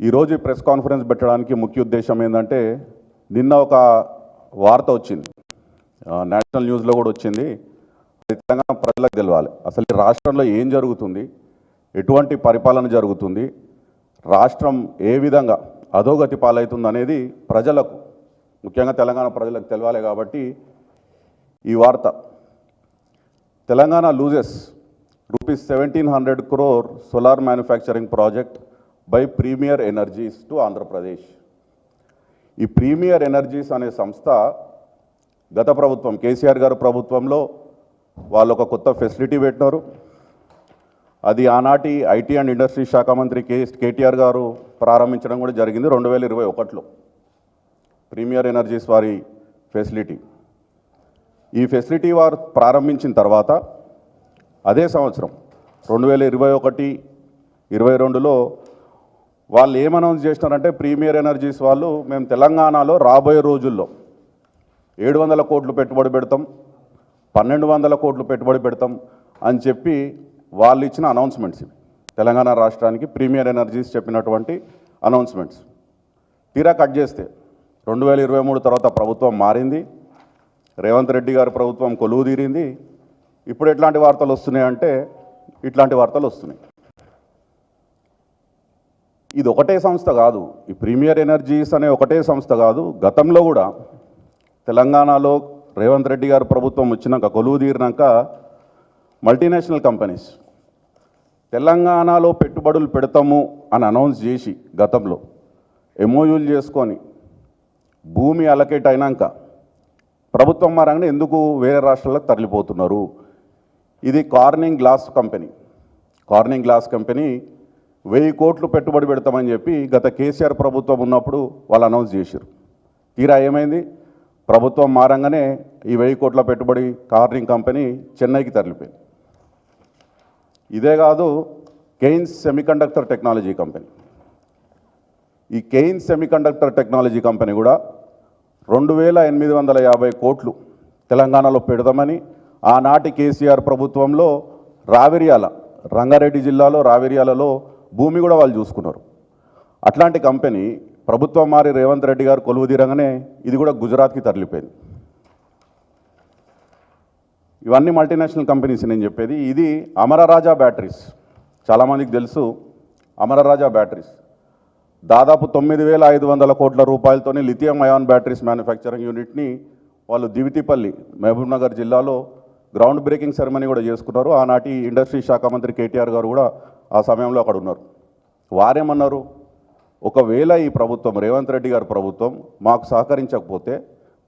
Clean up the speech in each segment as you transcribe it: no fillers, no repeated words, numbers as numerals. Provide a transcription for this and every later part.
ఈరోజు ఈ press conference పెట్టడానికి ముఖ్య ఉద్దేశం ఏంటంటే నిన్న ఒక వార్త వచ్చింది, నేషనల్ న్యూస్లో కూడా వచ్చింది. అది తెలంగాణ ప్రజలకు తెలవాలి. అసలు ఈ రాష్ట్రంలో ఏం జరుగుతుంది, ఎటువంటి పరిపాలన జరుగుతుంది, రాష్ట్రం ఏ విధంగా అధోగతి పాలవుతుంది అనేది ప్రజలకు, ముఖ్యంగా తెలంగాణ ప్రజలకు తెలవాలి. కాబట్టి ఈ వార్త, Telangana loses ₹1700 crore solar manufacturing project by premier energies to Andhra Pradesh. ఈ ప్రీమియర్ ఎనర్జీస్ అనే సంస్థ గత ప్రభుత్వం కేసీఆర్ గారు ప్రభుత్వంలో వాళ్ళు ఒక కొత్త ఫెసిలిటీ పెట్టినారు. అది ఆనాటి ఐటీ అండ్ ఇండస్ట్రీ శాఖ మంత్రి కేటీఆర్ గారు ప్రారంభించడం కూడా జరిగింది 2021లో. ప్రీమియర్ ఎనర్జీస్ వారి ఫెసిలిటీ, ఈ ఫెసిలిటీ వారు ప్రారంభించిన తర్వాత అదే సంవత్సరం 2021-22లో వాళ్ళు ఏం అనౌన్స్ చేసినారంటే, ప్రీమియర్ ఎనర్జీస్ వాళ్ళు మేము తెలంగాణలో రాబోయే రోజుల్లో 700 కోట్లు పెట్టుబడి పెడతాం, 1200 కోట్లు పెట్టుబడి పెడతాం అని చెప్పి వాళ్ళు ఇచ్చిన అనౌన్స్మెంట్స్ ఇవి. తెలంగాణ రాష్ట్రానికి ప్రీమియర్ ఎనర్జీస్ చెప్పినటువంటి అనౌన్స్మెంట్స్. తీరా కట్ చేస్తే 2023 తర్వాత ప్రభుత్వం మారింది, రేవంత్ రెడ్డి గారి ప్రభుత్వం కొలువు తీరింది. ఇప్పుడు ఎట్లాంటి వార్తలు వస్తున్నాయంటే ఇట్లాంటి వార్తలు వస్తున్నాయి. ఇది ఒకటే సంస్థ కాదు, ఈ ప్రీమియర్ ఎనర్జీస్ అనే ఒకటే సంస్థ కాదు. గతంలో కూడా తెలంగాణలో రేవంత్ రెడ్డి గారు ప్రభుత్వం వచ్చినాక, కొలువు తీరినాక మల్టీనేషనల్ కంపెనీస్ తెలంగాణలో పెట్టుబడులు పెడతాము అని అనౌన్స్ చేసి గతంలో ఎంఓయూలు చేసుకొని భూమి అలకేట్ అయినాక ప్రభుత్వం మారంగానే ఎందుకు వేరే రాష్ట్రాలకు తరలిపోతున్నారు. ఇది Corning glass company. Corning glass company 1000 కోట్లు పెట్టుబడి పెడతామని చెప్పి గత కేసీఆర్ ప్రభుత్వం ఉన్నప్పుడు వాళ్ళు అనౌన్స్ చేశారు. తీరా ఏమైంది, ప్రభుత్వం మారంగానే ఈ 1000 కోట్ల పెట్టుబడి కార్నింగ్ కంపెనీ చెన్నైకి తరలిపోయింది. ఇదే కాదు, కెయిన్స్ సెమీకండక్టర్ టెక్నాలజీ కంపెనీ, ఈ కెయిన్స్ సెమీకండక్టర్ టెక్నాలజీ కంపెనీ కూడా 2850 కోట్లు తెలంగాణలో పెడదామని ఆనాటి కేసీఆర్ ప్రభుత్వంలో రావిర్యాల, రంగారెడ్డి జిల్లాలో రావిర్యాలలో భూమి కూడా వాళ్ళు చూసుకున్నారు. అట్లాంటి కంపెనీ ప్రభుత్వం మారి రేవంత్ రెడ్డి గారు కొలువు తీరంగానే ఇది కూడా గుజరాత్కి తరలిపోయింది. ఇవన్నీ మల్టీనేషనల్ కంపెనీస్ నేను చెప్పేది. ఇది అమరరాజా బ్యాటరీస్, చాలామందికి తెలుసు. అమరరాజా బ్యాటరీస్ దాదాపు 9500 కోట్ల రూపాయలతోని లిథియం అయాన్ బ్యాటరీస్ మ్యానుఫ్యాక్చరింగ్ యూనిట్ని వాళ్ళు దివితిపల్లి, మహబూబ్ నగర్ జిల్లాలో గ్రౌండ్ బ్రేకింగ్ సెరమనీ కూడా చేసుకున్నారు. ఆనాటి ఇండస్ట్రీ శాఖ మంత్రి కేటీఆర్ గారు కూడా ఆ సమయంలో అక్కడ ఉన్నారు. వారేమన్నారు, ఒకవేళ ఈ ప్రభుత్వం రేవంత్ రెడ్డి గారి ప్రభుత్వం మాకు సహకరించకపోతే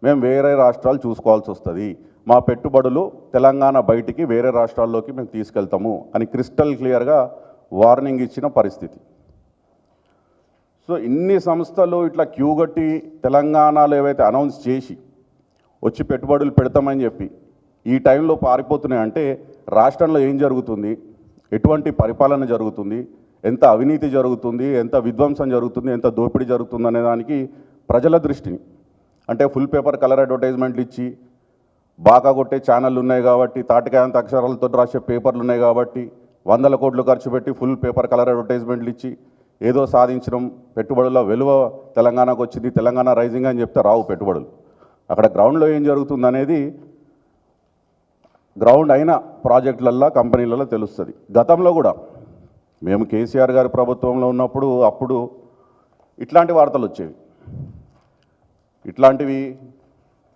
మేము వేరే రాష్ట్రాలు చూసుకోవాల్సి వస్తుంది, మా పెట్టుబడులు తెలంగాణ బయటికి వేరే రాష్ట్రాల్లోకి మేము తీసుకెళ్తాము అని క్రిస్టల్ క్లియర్గా వార్నింగ్ ఇచ్చిన పరిస్థితి. సో ఇన్ని సంస్థలు ఇట్లా క్యూగట్టి తెలంగాణలో ఏవైతే అనౌన్స్ చేసి వచ్చి పెట్టుబడులు పెడతామని చెప్పి ఈ టైంలో పారిపోతున్నాయంటే రాష్ట్రంలో ఏం జరుగుతుంది, ఎటువంటి పరిపాలన జరుగుతుంది, ఎంత అవినీతి జరుగుతుంది, ఎంత విధ్వంసం జరుగుతుంది, ఎంత దోపిడీ జరుగుతుంది అనే దానికి ప్రజల దృష్టిని, అంటే ఫుల్ పేపర్ కలర్ అడ్వర్టైజ్మెంట్లు ఇచ్చి బాగా కొట్టే ఛానళ్ళు ఉన్నాయి కాబట్టి, తాటికాయంత అక్షరాలతో రాసే పేపర్లు ఉన్నాయి కాబట్టి 100 కోట్లు ఖర్చు పెట్టి ఫుల్ పేపర్ కలర్ అడ్వర్టైజ్మెంట్లు ఇచ్చి ఏదో సాధించడం, పెట్టుబడుల విలువ తెలంగాణకు వచ్చింది, తెలంగాణ రైజింగ్ అని చెప్తే రావు పెట్టుబడులు. అక్కడ గ్రౌండ్లో ఏం జరుగుతుంది అనేది గ్రౌండ్ అయిన ప్రాజెక్టులల్లో, కంపెనీలలో తెలుస్తుంది. గతంలో కూడా మేము కేసీఆర్ గారి ప్రభుత్వంలో ఉన్నప్పుడు అప్పుడు ఇట్లాంటి వార్తలు వచ్చేవి. ఇట్లాంటివి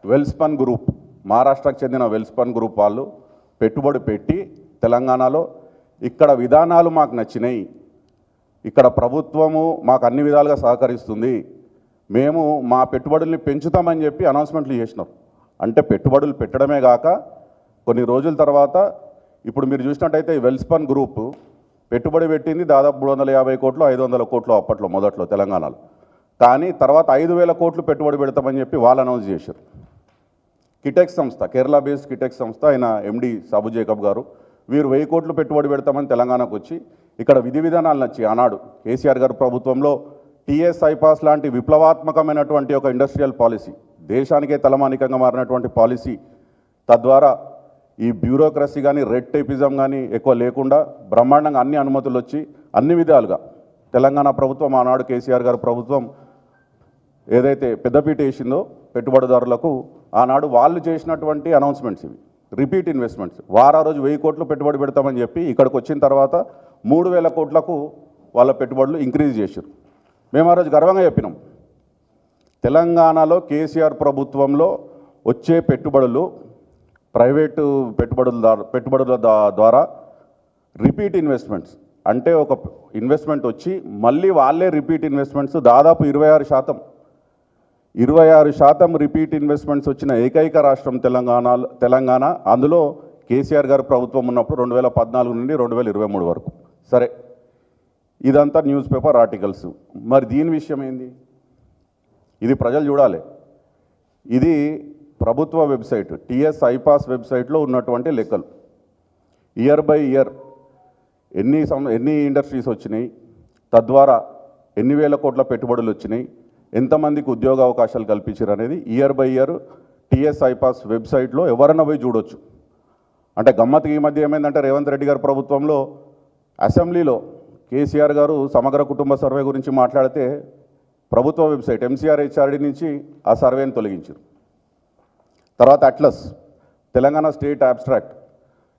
వెల్స్పన్ గ్రూప్, మహారాష్ట్రకు చెందిన వెల్స్పన్ గ్రూప్ వాళ్ళు పెట్టుబడి పెట్టి తెలంగాణలో ఇక్కడ విధానాలు మాకు నచ్చినాయి, ఇక్కడ ప్రభుత్వము మాకు అన్ని విధాలుగా సహకరిస్తుంది, మేము మా పెట్టుబడుల్ని పెంచుతామని చెప్పి అనౌన్స్మెంట్లు చేసినారు. అంటే పెట్టుబడులు పెట్టడమే కాక కొన్ని రోజుల తర్వాత ఇప్పుడు మీరు చూసినట్టయితే వెల్స్పన్ గ్రూప్ పెట్టుబడి పెట్టింది దాదాపు 350 కోట్లు 500 కోట్లు అప్పట్లో మొదట్లో తెలంగాణలో. కానీ తర్వాత 5000 కోట్లు పెట్టుబడి పెడతామని చెప్పి వాళ్ళు అనౌన్స్ చేశారు. కిటెక్స్ సంస్థ, కేరళ బేస్డ్ కిటెక్స్ సంస్థ, ఆయన ఎండి సాబు జేకబ్ గారు, వీరు 1000 కోట్లు పెట్టుబడి పెడతామని తెలంగాణకు వచ్చి ఇక్కడ విధి విధానాలు నచ్చి ఆనాడు కేసీఆర్ గారి ప్రభుత్వంలో టీఎస్ ఐపాస్ లాంటి విప్లవాత్మకమైనటువంటి ఒక ఇండస్ట్రియల్ పాలసీ, దేశానికే తలమానికంగా మారినటువంటి పాలసీ, తద్వారా ఈ బ్యూరోక్రసీ కానీ రెడ్ టైపిజం కానీ ఎక్కువ లేకుండా బ్రహ్మాండంగా అన్ని అనుమతులు వచ్చి అన్ని విధాలుగా తెలంగాణ ప్రభుత్వం ఆనాడు కేసీఆర్ గారి ప్రభుత్వం ఏదైతే పెద్దపీట వేసిందో పెట్టుబడిదారులకు ఆనాడు వాళ్ళు చేసినటువంటి అనౌన్స్మెంట్స్ ఇవి రిపీట్ ఇన్వెస్ట్మెంట్స్. వారు ఆ రోజు 1000 కోట్లు పెట్టుబడి పెడతామని చెప్పి ఇక్కడికి వచ్చిన తర్వాత 3000 కోట్లకు వాళ్ళ పెట్టుబడులు ఇంక్రీజ్ చేశారు. మేము ఆ రోజు గర్వంగా చెప్పినాం, తెలంగాణలో కేసీఆర్ ప్రభుత్వంలో వచ్చే పెట్టుబడులు ప్రైవేటు పెట్టుబడుల ద్వారా రిపీట్ ఇన్వెస్ట్మెంట్స్ అంటే ఒక ఇన్వెస్ట్మెంట్ వచ్చి మళ్ళీ వాళ్ళే రిపీట్ ఇన్వెస్ట్మెంట్స్ దాదాపు 26% రిపీట్ ఇన్వెస్ట్మెంట్స్ వచ్చిన ఏకైక రాష్ట్రం తెలంగాణ. అందులో కేసీఆర్ గారు ప్రభుత్వం ఉన్నప్పుడు 2014 నుండి 2023 వరకు. సరే, ఇదంతా న్యూస్ పేపర్ ఆర్టికల్స్. మరి దీని విషయం ఏంది? ఇది ప్రజలు చూడాలి. ఇది ప్రభుత్వ వెబ్సైట్ టీఎస్ ఐపాస్ వెబ్సైట్లో ఉన్నటువంటి లెక్కలు. ఇయర్ బై ఇయర్ ఎన్ని ఇండస్ట్రీస్ వచ్చినాయి, తద్వారా ఎన్ని వేల కోట్ల పెట్టుబడులు వచ్చినాయి, ఎంతమందికి ఉద్యోగ అవకాశాలు కల్పించారు అనేది year by year TS iPASS వెబ్సైట్లో ఎవరన్నా పోయి చూడొచ్చు. అంటే గమ్మత్తుకి ఈ మధ్య ఏమైందంటే రేవంత్ రెడ్డి గారి ప్రభుత్వంలో అసెంబ్లీలో కేసీఆర్ గారు సమగ్ర కుటుంబ సర్వే గురించి మాట్లాడితే ప్రభుత్వ వెబ్సైట్ MCRHRD నుంచి ఆ సర్వేని తొలగించారు. తర్వాత atlas Telangana state abstract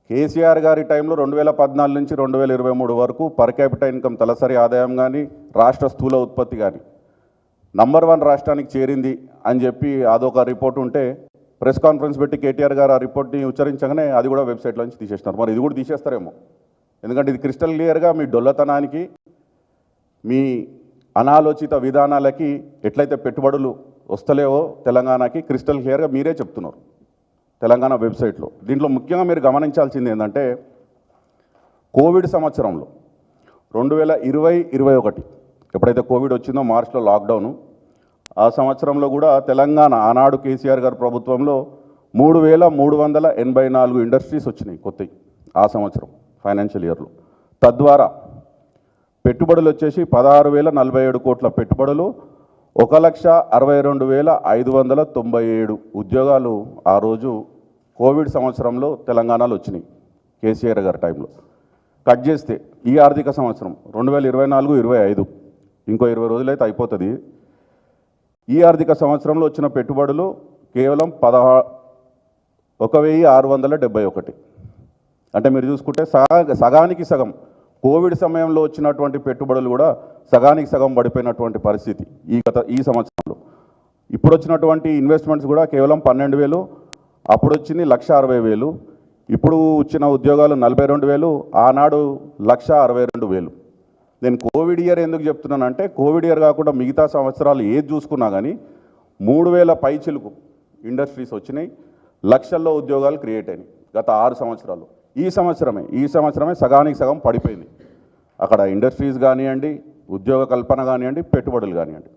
KCR గారి టైంలో 2014 నుంచి 2023 వరకు పర్ క్యాపిటల్ ఇన్కమ్ తలసరి ఆదాయం కానీ రాష్ట్ర స్థూల ఉత్పత్తి కానీ నంబర్ 1 రాష్ట్రానికి చేరింది అని చెప్పి అదొక రిపోర్ట్ ఉంటే ప్రెస్ కాన్ఫరెన్స్ పెట్టి కేటీఆర్ గారు ఆ రిపోర్ట్ని ఉచ్చరించగానే అది కూడా వెబ్సైట్లో నుంచి తీసేస్తున్నారు. మరి ఇది కూడా తీసేస్తారేమో, ఎందుకంటే ఇది క్రిస్టల్ క్లియర్గా మీ డొల్లతనానికి మీ అనాలోచిత విధానాలకి ఎట్లయితే పెట్టుబడులు వస్తలేవో తెలంగాణకి క్రిస్టల్ క్లియర్గా మీరే చెప్తున్నారు తెలంగాణ వెబ్సైట్లో. దీంట్లో ముఖ్యంగా మీరు గమనించాల్సింది ఏంటంటే కోవిడ్ సంవత్సరంలో 2020-21 ఎప్పుడైతే కోవిడ్ వచ్చిందో మార్చిలో లాక్డౌను, ఆ సంవత్సరంలో కూడా తెలంగాణ ఆనాడు కేసీఆర్ గారి ప్రభుత్వంలో 3384 ఇండస్ట్రీస్ వచ్చినాయి కొత్తవి ఆ సంవత్సరం ఫైనాన్షియల్ ఇయర్లో. తద్వారా పెట్టుబడులు వచ్చేసి 16,047 కోట్ల పెట్టుబడులు, 1,62,597 ఉద్యోగాలు ఆ రోజు కోవిడ్ సంవత్సరంలో తెలంగాణలో వచ్చినాయి కేసీఆర్ గారి టైంలో. కట్ చేస్తే ఈ ఆర్థిక సంవత్సరం 2024-25 ఇంకో 20 రోజులైతే అయిపోతుంది. ఈ ఆర్థిక సంవత్సరంలో వచ్చిన పెట్టుబడులు కేవలం 1,671. అంటే మీరు చూసుకుంటే సగానికి సగం కోవిడ్ సమయంలో వచ్చినటువంటి పెట్టుబడులు కూడా సగానికి సగం పడిపోయినటువంటి పరిస్థితి ఈ సంవత్సరంలో. ఇప్పుడు వచ్చినటువంటి ఇన్వెస్ట్మెంట్స్ కూడా కేవలం 12,000, అప్పుడు వచ్చింది 1,60,000, ఇప్పుడు వచ్చిన ఉద్యోగాలు 42,000, ఆనాడు 1,62,000. నేను కోవిడ్ ఇయర్ ఎందుకు చెప్తున్నానంటే కోవిడ్ ఇయర్ కాకుండా మిగతా సంవత్సరాలు ఏది చూసుకున్నా కానీ 3,000 పైచిలుకు ఇండస్ట్రీస్ వచ్చినాయి, లక్షల్లో ఉద్యోగాలు క్రియేట్ అయినాయి గత 6 సంవత్సరాలు. ఈ సంవత్సరమే సగానికి సగం పడిపోయింది. అక్కడ ఇండస్ట్రీస్ కానివ్వండి, ఉద్యోగ కల్పన కానివ్వండి, పెట్టుబడులు కానివ్వండి.